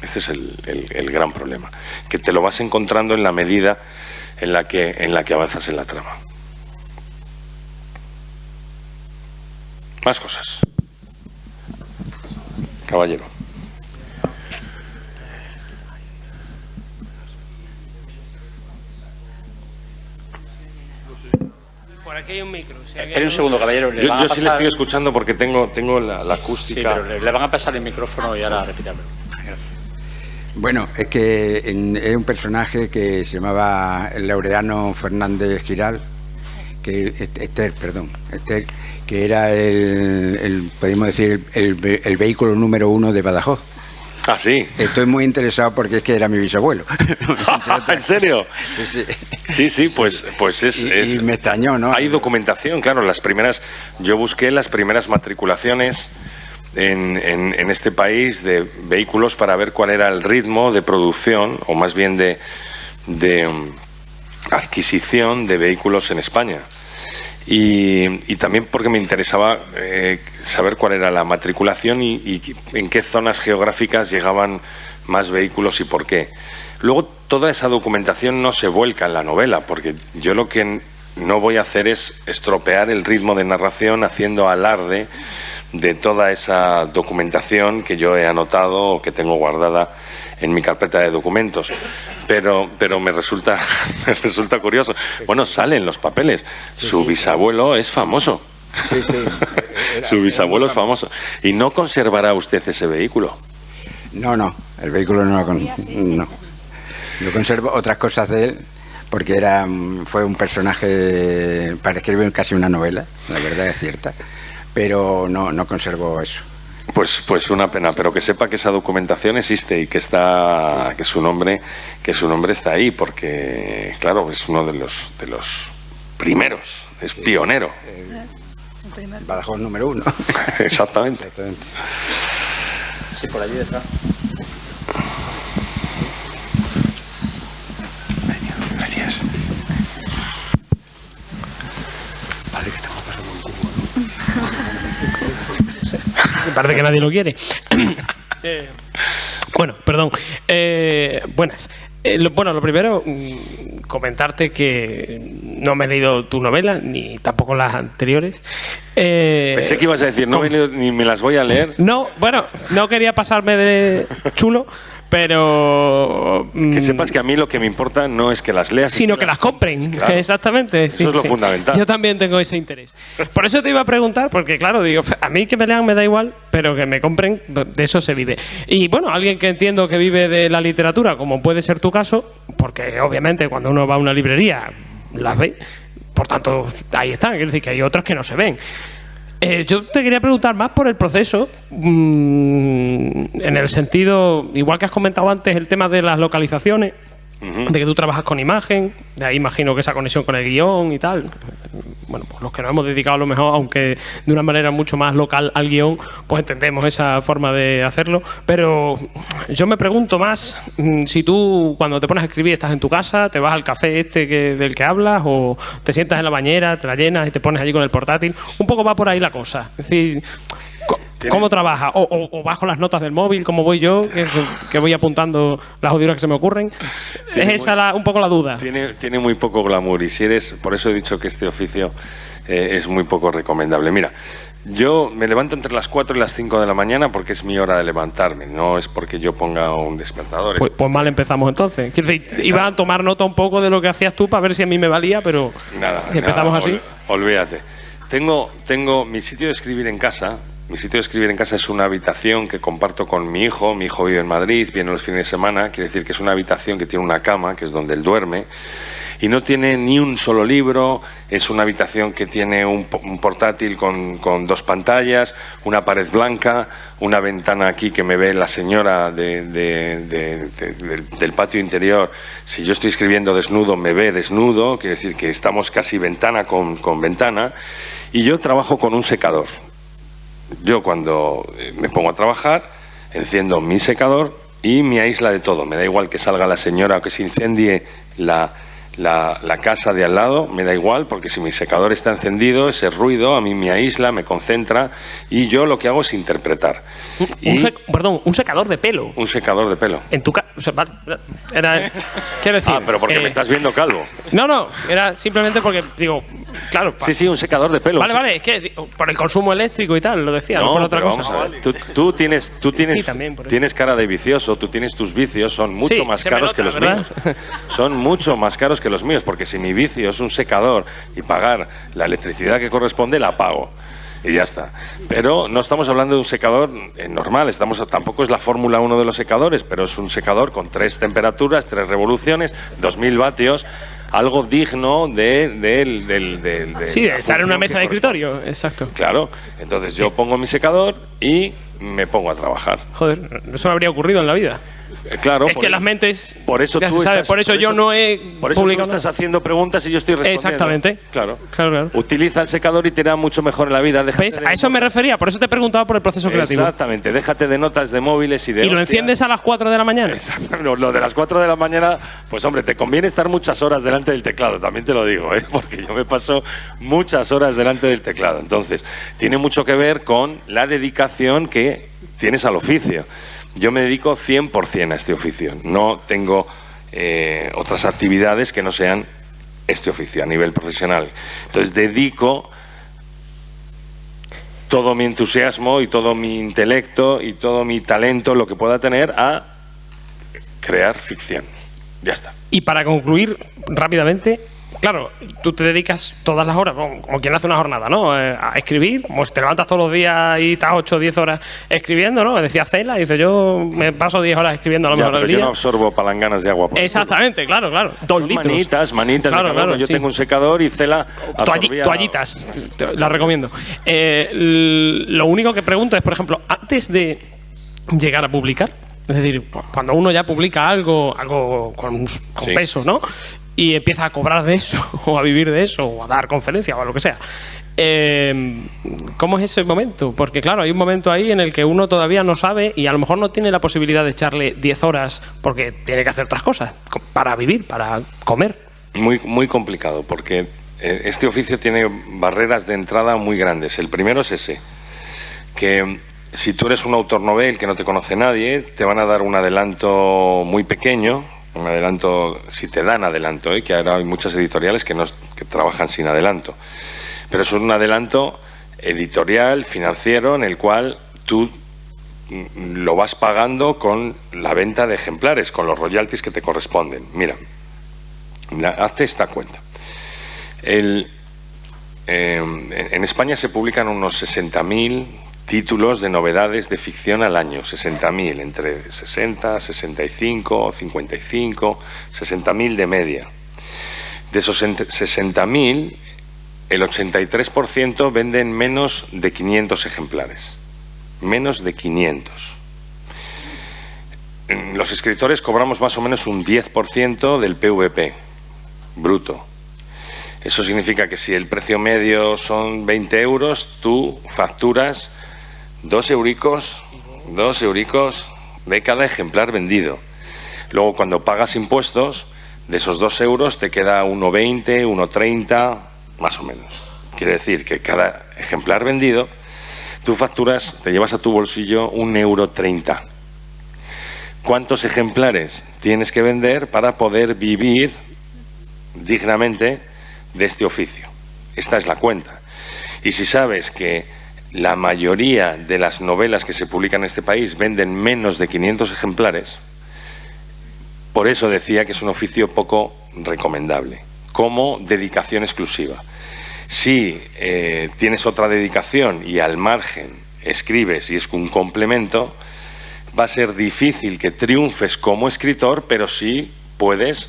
Este es el gran problema, que te lo vas encontrando en la medida en la que avanzas en la trama. Más cosas. Caballero. Por aquí hay un micro. Espere un segundo, caballero. Yo sí le estoy escuchando porque tengo la acústica. Sí, pero le van a pasar el micrófono y ahora repítame. Bueno, es que es un personaje que se llamaba Laureano Fernández Giral, Ester, que era podemos decir, el vehículo número 1 de Badajoz. Ah, sí. Estoy muy interesado porque es que era mi bisabuelo. ¿En serio? Sí, pues y me extrañó, ¿no? Hay documentación, claro. Yo busqué las primeras matriculaciones en este país de vehículos para ver cuál era el ritmo de producción, o más bien de adquisición de vehículos en España. Y también porque me interesaba saber cuál era la matriculación y en qué zonas geográficas llegaban más vehículos y por qué. Luego, toda esa documentación no se vuelca en la novela, porque yo lo que no voy a hacer es estropear el ritmo de narración haciendo alarde de toda esa documentación que yo he anotado o que tengo guardada en mi carpeta de documentos. Pero me resulta curioso. Bueno, salen los papeles. Su bisabuelo es famoso. Sí. Su bisabuelo es famoso. ¿Y no conservará usted ese vehículo? No, el vehículo no lo no. Yo conservo otras cosas de él, porque fue un personaje para escribir casi una novela, la verdad es cierta, pero no conservo eso. Pues una pena, pero que sepa que esa documentación existe y que que su nombre está ahí, porque claro, es uno de los primeros, es pionero. Badajoz número 1. Exactamente. Sí, por allí detrás. Gracias. Vale, que estamos pasando un cubo, ¿no? Me parece que nadie lo quiere. Bueno, perdón. Buenas. Lo primero, comentarte que no me he leído tu novela, ni tampoco las anteriores. Pensé que ibas a decir, no me he leído, ni me las voy a leer. No, bueno, no quería pasarme de chulo, Pero... Que sepas que a mí lo que me importa no es que las leas, sino que las compren. Claro. Exactamente. Eso es lo fundamental. Yo también tengo ese interés. Por eso te iba a preguntar, porque claro, digo, a mí que me lean me da igual, pero que me compren, de eso se vive. Y bueno, alguien que entiendo que vive de la literatura, como puede ser tu caso, porque obviamente cuando uno va a una librería las ve, por tanto, ahí están. Es decir, que hay otros que no se ven. Yo te quería preguntar más por el proceso, en el sentido, igual que has comentado antes, el tema de las localizaciones, de que tú trabajas con imagen, de ahí imagino que esa conexión con el guión y tal. Bueno, pues los que nos hemos dedicado a lo mejor, aunque de una manera mucho más local al guión, pues entendemos esa forma de hacerlo. Pero yo me pregunto más si tú, cuando te pones a escribir, estás en tu casa, te vas al café del que hablas, o te sientas en la bañera, te la llenas y te pones allí con el portátil. Un poco va por ahí la cosa. Es decir, ¿cómo trabajas? ¿O vas con las notas del móvil, como voy yo, que voy apuntando las audioras que se me ocurren? Es esa un poco la duda. Tiene muy poco glamour, y si eres, por eso he dicho que este oficio es muy poco recomendable. Mira, yo me levanto entre las 4 y las 5 de la mañana porque es mi hora de levantarme, no es porque yo ponga un despertador. Pues mal empezamos entonces. Quiero decir, iba a tomar nota un poco de lo que hacías tú para ver si a mí me valía, pero si empezamos así... Olvídate. Tengo mi sitio de escribir en casa. Mi sitio de escribir en casa es una habitación que comparto con mi hijo. Mi hijo vive en Madrid, viene los fines de semana. Quiere decir que es una habitación que tiene una cama, que es donde él duerme. Y no tiene ni un solo libro. Es una habitación que tiene un portátil con 2 pantallas, una pared blanca, una ventana aquí que me ve la señora del patio interior. Si yo estoy escribiendo desnudo, me ve desnudo. Quiere decir que estamos casi ventana con ventana. Y yo trabajo con un secador. Yo cuando me pongo a trabajar, enciendo mi secador y me aísla de todo. Me da igual que salga la señora o que se incendie la casa de al lado, me da igual, porque si mi secador está encendido, ese ruido a mí me aísla, me concentra, y yo lo que hago es interpretar. Un secador de pelo. Un secador de pelo. En tu casa. O sea, quiero decir. Pero porque me estás viendo calvo. No, era simplemente porque, digo, claro. Sí, un secador de pelo. Vale, es que por el consumo eléctrico y tal, lo decía, no por otra cosa. Vamos a ver. Tú tienes cara de vicioso, tú tienes tus vicios, son mucho más caros que los míos. Son mucho más caros que los míos, porque si mi vicio es un secador y pagar la electricidad que corresponde, la pago. Y ya está. Pero no estamos hablando de un secador normal, tampoco es la Fórmula 1 de los secadores, pero es un secador con 3 temperaturas, 3 revoluciones, 2000 vatios, algo digno de estar en una mesa de escritorio, exacto. Claro, entonces yo pongo mi secador y me pongo a trabajar. Joder, no se me habría ocurrido en la vida. Claro, es que las mentes. Por eso yo no he publicado. Tú estás haciendo preguntas y yo estoy respondiendo. Exactamente. Claro. Utiliza el secador y te irá mucho mejor en la vida. A eso me refería, por eso te he preguntado por el proceso creativo. Exactamente. Déjate de notas de móviles y de. ¿Y lo enciendes a las 4 de la mañana? Exacto. Lo de las 4 de la mañana, pues hombre, te conviene estar muchas horas delante del teclado, también te lo digo, porque yo me paso muchas horas delante del teclado. Entonces, tiene mucho que ver con la dedicación que tienes al oficio. Yo me dedico 100% a este oficio. No tengo otras actividades que no sean este oficio a nivel profesional. Entonces dedico todo mi entusiasmo y todo mi intelecto y todo mi talento, lo que pueda tener, a crear ficción. Ya está. Y para concluir rápidamente, claro, tú te dedicas todas las horas, como quien hace una jornada, ¿no? A escribir, como si te levantas todos los días y estás 8 o 10 horas escribiendo, ¿no? Decía Cela, dice, yo me paso 10 horas escribiendo a lo mejor al día. Yo no absorbo palanganas de agua. Exactamente, claro. 2 litros. Manitas claro, de calor. Yo tengo un secador y Cela absorbía... Toallitas, las recomiendo. Lo único que pregunto es, por ejemplo, antes de llegar a publicar, es decir, cuando uno ya publica algo con peso, ¿no? Y empieza a cobrar de eso, o a vivir de eso, o a dar conferencias, o a lo que sea. ¿Cómo es ese momento? Porque claro, hay un momento ahí en el que uno todavía no sabe y a lo mejor no tiene la posibilidad de echarle 10 horas porque tiene que hacer otras cosas, para vivir, para comer. Muy complicado, porque este oficio tiene barreras de entrada muy grandes. El primero es ese, que si tú eres un autor novel que no te conoce nadie, te van a dar un adelanto muy pequeño. Un adelanto, si te dan adelanto, que ahora hay muchas editoriales que trabajan sin adelanto. Pero eso es un adelanto editorial, financiero, en el cual tú lo vas pagando con la venta de ejemplares, con los royalties que te corresponden. Mira, hazte esta cuenta. En España se publican unos 60.000 títulos de novedades de ficción al año, 60.000, entre 60, 65, 55, 60.000 de media. De esos 60.000, el 83% venden menos de 500 ejemplares. Menos de 500. Los escritores cobramos más o menos un 10% del PVP bruto. Eso significa que si el precio medio son 20 euros, tú facturas 2 euricos de cada ejemplar vendido. Luego, cuando pagas impuestos, de esos 2 euros te queda 1,20, 1,30, más o menos. Quiere decir que cada ejemplar vendido, tú facturas, te llevas a tu bolsillo 1,30 euro. ¿Cuántos ejemplares tienes que vender para poder vivir dignamente de este oficio? Esta es la cuenta. Y si sabes que la mayoría de las novelas que se publican en este país venden menos de 500 ejemplares, por eso decía que es un oficio poco recomendable, como dedicación exclusiva. Si tienes otra dedicación y al margen escribes y es un complemento, va a ser difícil que triunfes como escritor, pero sí puedes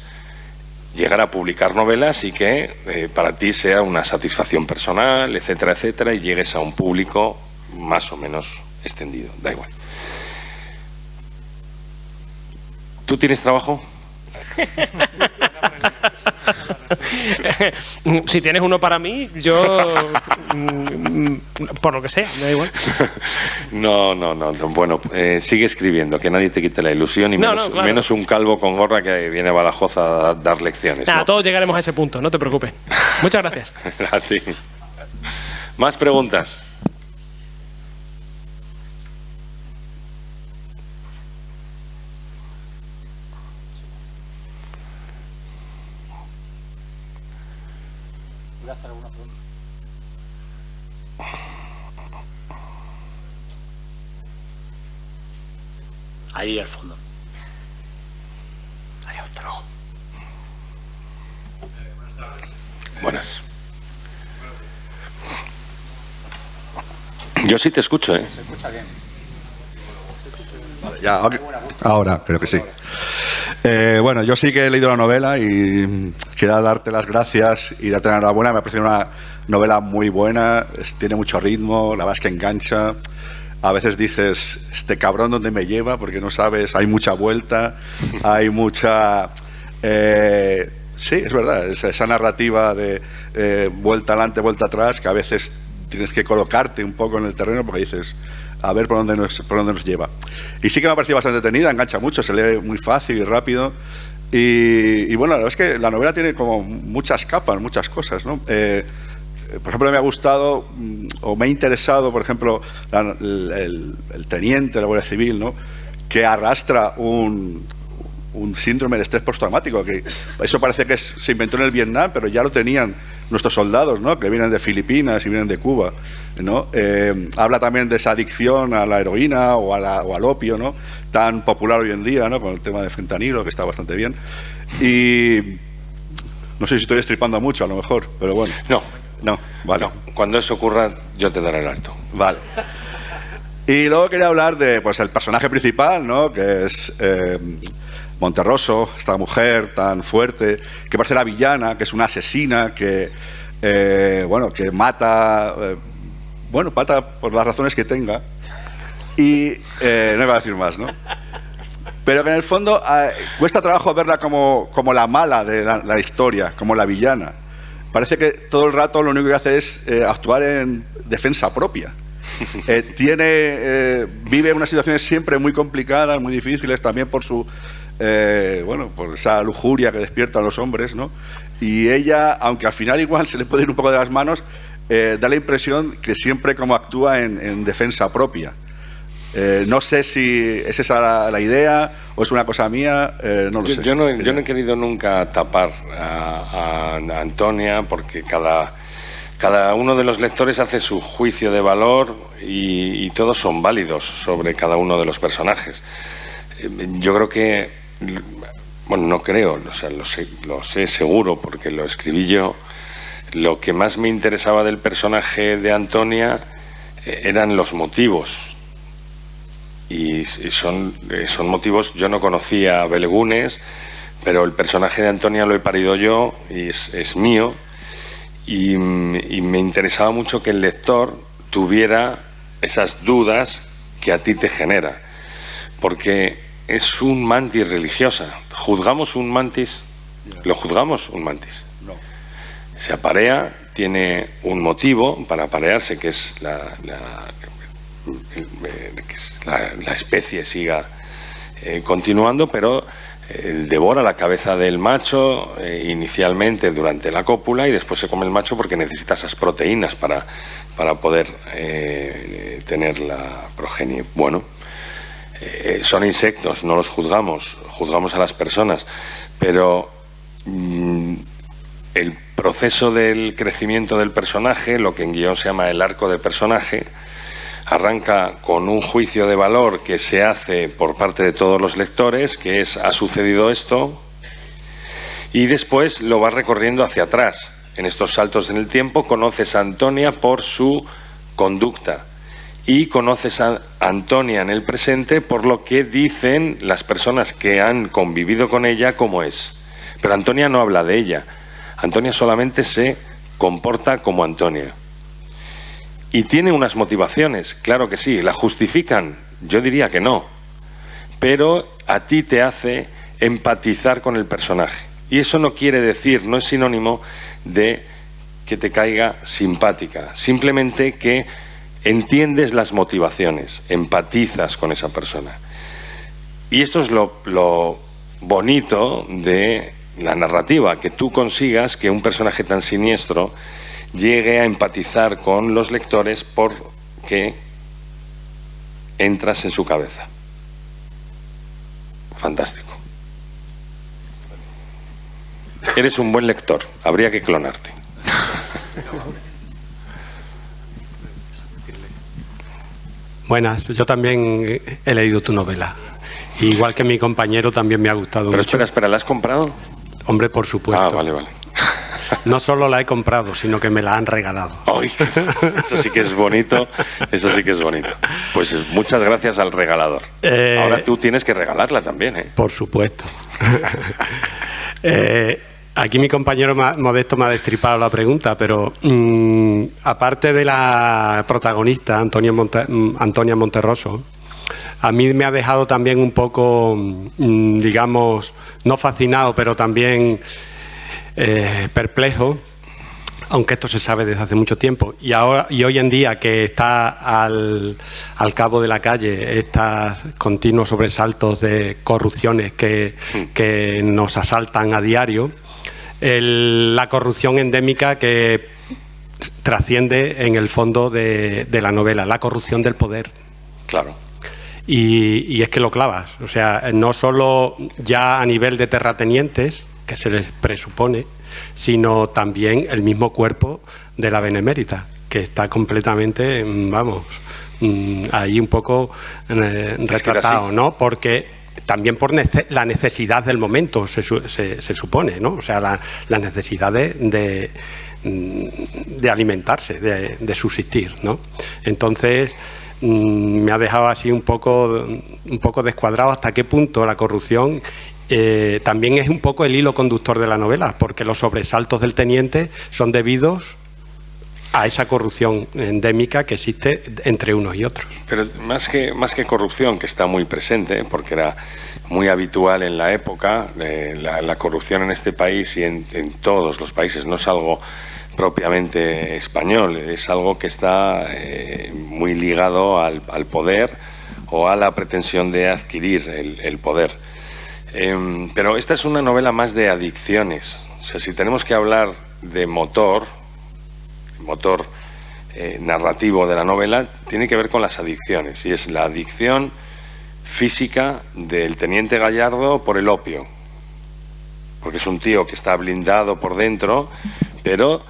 llegar a publicar novelas y que para ti sea una satisfacción personal, etcétera, etcétera, y llegues a un público más o menos extendido. Da igual. ¿Tú tienes trabajo? Si tienes uno para mí, yo por lo que sea, me da igual. No. Bueno, sigue escribiendo, que nadie te quite la ilusión y claro. Menos un calvo con gorra que viene a Badajoz a dar lecciones. Nada, ¿no? todos llegaremos a ese punto, no te preocupes. Muchas gracias. A ti. ¿Más preguntas? ¿Voy a hacer alguna pregunta? Ahí al fondo. Hay otro. Buenas. Yo sí te escucho, ¿eh? Se escucha bien. Vale, ya, ahora creo que sí. Bueno, yo sí que he leído la novela y quería darte las gracias y darte la enhorabuena. Me ha parecido una novela muy buena, tiene mucho ritmo, la verdad es que engancha. A veces dices, este cabrón, ¿dónde me lleva? Porque no sabes, hay mucha vuelta, hay mucha... sí, es verdad, esa narrativa de vuelta adelante, vuelta atrás, que a veces tienes que colocarte un poco en el terreno porque dices, a ver por dónde nos lleva. Y sí que me ha parecido bastante entretenida, engancha mucho, se lee muy fácil y rápido. Y bueno, la verdad es que la novela tiene como muchas capas, muchas cosas, ¿no? Por ejemplo, me ha gustado o me ha interesado, por ejemplo, el teniente de la Guardia Civil, ¿no? Que arrastra un síndrome de estrés postraumático, que eso parece que se inventó en el Vietnam, pero ya lo tenían nuestros soldados, ¿no? Que vienen de Filipinas y vienen de Cuba, ¿no? Habla también de esa adicción a la heroína o al opio, ¿no? Tan popular hoy en día, ¿no? Con el tema de fentanilo, que está bastante bien. Y no sé si estoy destripando mucho, a lo mejor, pero bueno. No, vale. No. Cuando eso ocurra, yo te daré el alto. Vale. Y luego quería hablar de, pues, el personaje principal, ¿no? Que es Monterroso, esta mujer tan fuerte, que parece la villana, que es una asesina, que que mata, mata por las razones que tenga. Y no iba a decir más, ¿no? Pero que en el fondo cuesta trabajo verla como la mala de la historia, como la villana. Parece que todo el rato lo único que hace es actuar en defensa propia. Vive unas situaciones siempre muy complicadas, muy difíciles, también por su por esa lujuria que despierta a los hombres, ¿no? Y ella, aunque al final igual se le puede ir un poco de las manos, da la impresión que siempre como actúa en defensa propia. No sé si es esa la idea o es una cosa mía, no lo sé. Yo no he querido nunca tapar a Antonia, porque cada Cada uno de los lectores hace su juicio de valor y todos son válidos sobre cada uno de los personajes. Yo creo que, bueno, no creo, o sea, lo sé seguro porque lo escribí yo. Lo que más me interesaba del personaje de Antonia eran los motivos. Y son motivos. Yo no conocía a Belegunes, pero el personaje de Antonia lo he parido yo y es mío. Y me interesaba mucho que el lector tuviera esas dudas que a ti te genera. Porque es un mantis religiosa. ¿Juzgamos un mantis? ¿Lo juzgamos un mantis? No. Se aparea, tiene un motivo para aparearse, que es la especie siga continuando, pero devora la cabeza del macho inicialmente durante la cópula y después se come el macho porque necesita esas proteínas para poder tener la progenie. Bueno, son insectos, no los juzgamos, juzgamos a las personas, pero el proceso del crecimiento del personaje, lo que en guión se llama el arco de personaje, arranca con un juicio de valor que se hace por parte de todos los lectores, que es ha sucedido esto, y después lo va recorriendo hacia atrás. En estos saltos en el tiempo conoces a Antonia por su conducta y conoces a Antonia en el presente por lo que dicen las personas que han convivido con ella cómo es. Pero Antonia no habla de ella. Antonia solamente se comporta como Antonia. Y tiene unas motivaciones, claro que sí. ¿La justifican? Yo diría que no. Pero a ti te hace empatizar con el personaje. Y eso no quiere decir, no es sinónimo de que te caiga simpática. Simplemente que entiendes las motivaciones, empatizas con esa persona. Y esto es lo bonito de la narrativa, que tú consigas que un personaje tan siniestro llegue a empatizar con los lectores porque entras en su cabeza. Fantástico. Eres un buen lector, habría que clonarte. Buenas, yo también he leído tu novela. Igual que mi compañero también me ha gustado Pero mucho. espera, ¿la has comprado? Hombre, por supuesto. Ah, vale. No solo la he comprado, sino que me la han regalado. ¡Ay! Eso sí que es bonito, eso sí que es bonito. Pues muchas gracias al regalador. Ahora tú tienes que regalarla también, ¿eh? Por supuesto. Aquí mi compañero Modesto me ha destripado la pregunta, pero aparte de la protagonista, Antonia Monterroso, a mí me ha dejado también un poco, digamos, no fascinado, pero también perplejo, aunque esto se sabe desde hace mucho tiempo. Y hoy en día que está al cabo de la calle estos continuos sobresaltos de corrupciones que nos asaltan a diario, la corrupción endémica que trasciende en el fondo de la novela, la corrupción del poder. Claro. Y es que lo clavas, o sea, no solo ya a nivel de terratenientes, que se les presupone, sino también el mismo cuerpo de la Benemérita, que está completamente, vamos, ahí un poco retratado, ¿no? Porque también por la necesidad del momento se supone, ¿no? O sea, la necesidad de alimentarse, de subsistir, ¿no? Entonces me ha dejado así un poco descuadrado hasta qué punto la corrupción también es un poco el hilo conductor de la novela, porque los sobresaltos del teniente son debidos a esa corrupción endémica que existe entre unos y otros. Pero más que corrupción, que está muy presente, porque era muy habitual en la época, la corrupción en este país y en todos los países no es algo propiamente español, es algo que está muy ligado al poder o a la pretensión de adquirir el poder. Pero esta es una novela más de adicciones. O sea, si tenemos que hablar de motor narrativo de la novela, tiene que ver con las adicciones, y es la adicción física del teniente Gallardo por el opio, porque es un tío que está blindado por dentro, pero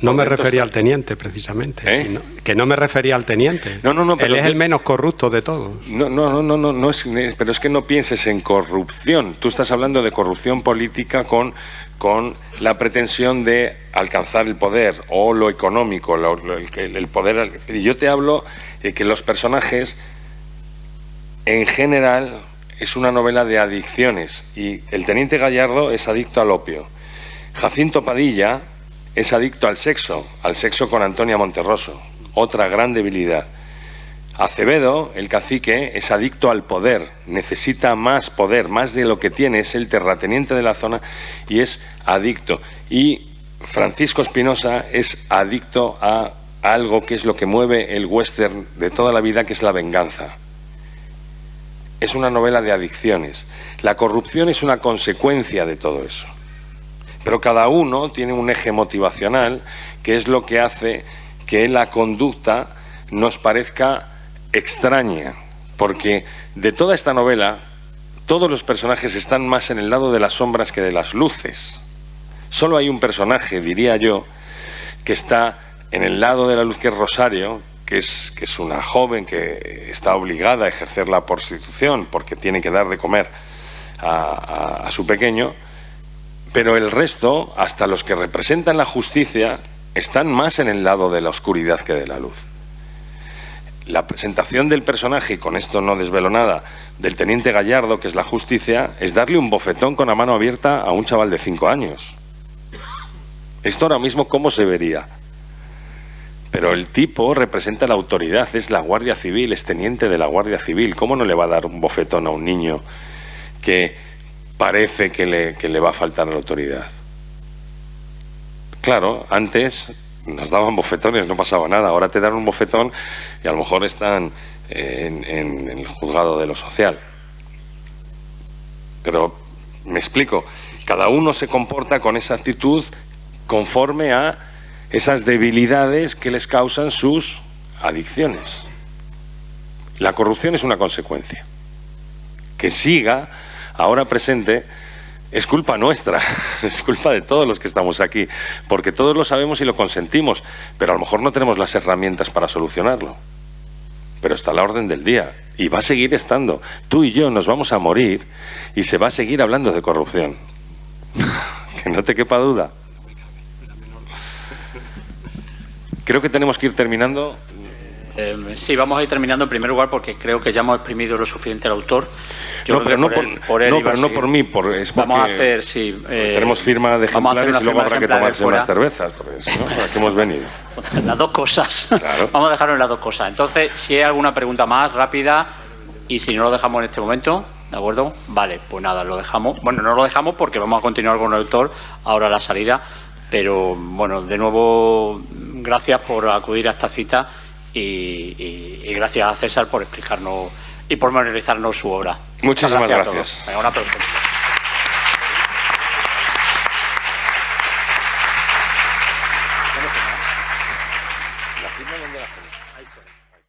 No me refería al teniente, precisamente. Sino, que no me refería al teniente. No, él es el menos corrupto de todos. No es, pero es que no pienses en corrupción. Tú estás hablando de corrupción política con la pretensión de alcanzar el poder o lo económico, el poder. Y yo te hablo de que los personajes, en general, es una novela de adicciones. Y el teniente Gallardo es adicto al opio. Jacinto Padilla es adicto al sexo con Antonia Monterroso, otra gran debilidad. Acevedo, el cacique, es adicto al poder, necesita más poder, más de lo que tiene, es el terrateniente de la zona y es adicto. Y Francisco Espinosa es adicto a algo que es lo que mueve el western de toda la vida, que es la venganza. Es una novela de adicciones. La corrupción es una consecuencia de todo eso. Pero cada uno tiene un eje motivacional que es lo que hace que la conducta nos parezca extraña, porque de toda esta novela todos los personajes están más en el lado de las sombras que de las luces. Solo hay un personaje, diría yo, que está en el lado de la luz, que es Rosario, que es una joven que está obligada a ejercer la prostitución porque tiene que dar de comer a su pequeño. Pero el resto, hasta los que representan la justicia, están más en el lado de la oscuridad que de la luz. La presentación del personaje, y con esto no desvelo nada, del teniente Gallardo, que es la justicia, es darle un bofetón con la mano abierta a un chaval de 5 años. Esto ahora mismo, ¿cómo se vería? Pero el tipo representa la autoridad, es la Guardia Civil, es teniente de la Guardia Civil. ¿Cómo no le va a dar un bofetón a un niño que parece que le va a faltar la autoridad? Claro, antes nos daban bofetones, no pasaba nada. Ahora te dan un bofetón y a lo mejor están en el juzgado de lo social. Pero, me explico, cada uno se comporta con esa actitud conforme a esas debilidades que les causan sus adicciones. La corrupción es una consecuencia. Que siga ahora presente es culpa nuestra, es culpa de todos los que estamos aquí, porque todos lo sabemos y lo consentimos, pero a lo mejor no tenemos las herramientas para solucionarlo. Pero está a la orden del día y va a seguir estando. Tú y yo nos vamos a morir y se va a seguir hablando de corrupción. Que no te quepa duda. Creo que tenemos que ir terminando. Sí, vamos a ir terminando en primer lugar porque creo que ya hemos exprimido lo suficiente al autor. Yo no, pero no por mí, vamos a hacer, sí. Tenemos firma de ejemplares y luego habrá que tomarse unas cervezas, por eso, ¿no? ¿A qué hemos venido? Las dos cosas. Claro. Vamos a dejarlo en las dos cosas. Entonces, si hay alguna pregunta más rápida y si no lo dejamos en este momento, ¿de acuerdo? Vale, pues nada, lo dejamos. Bueno, no lo dejamos porque vamos a continuar con el autor ahora a la salida, pero bueno, de nuevo, gracias por acudir a esta cita. Y gracias a César por explicarnos y por memorizarnos su obra. Muchísimas gracias. Venga, un aplauso.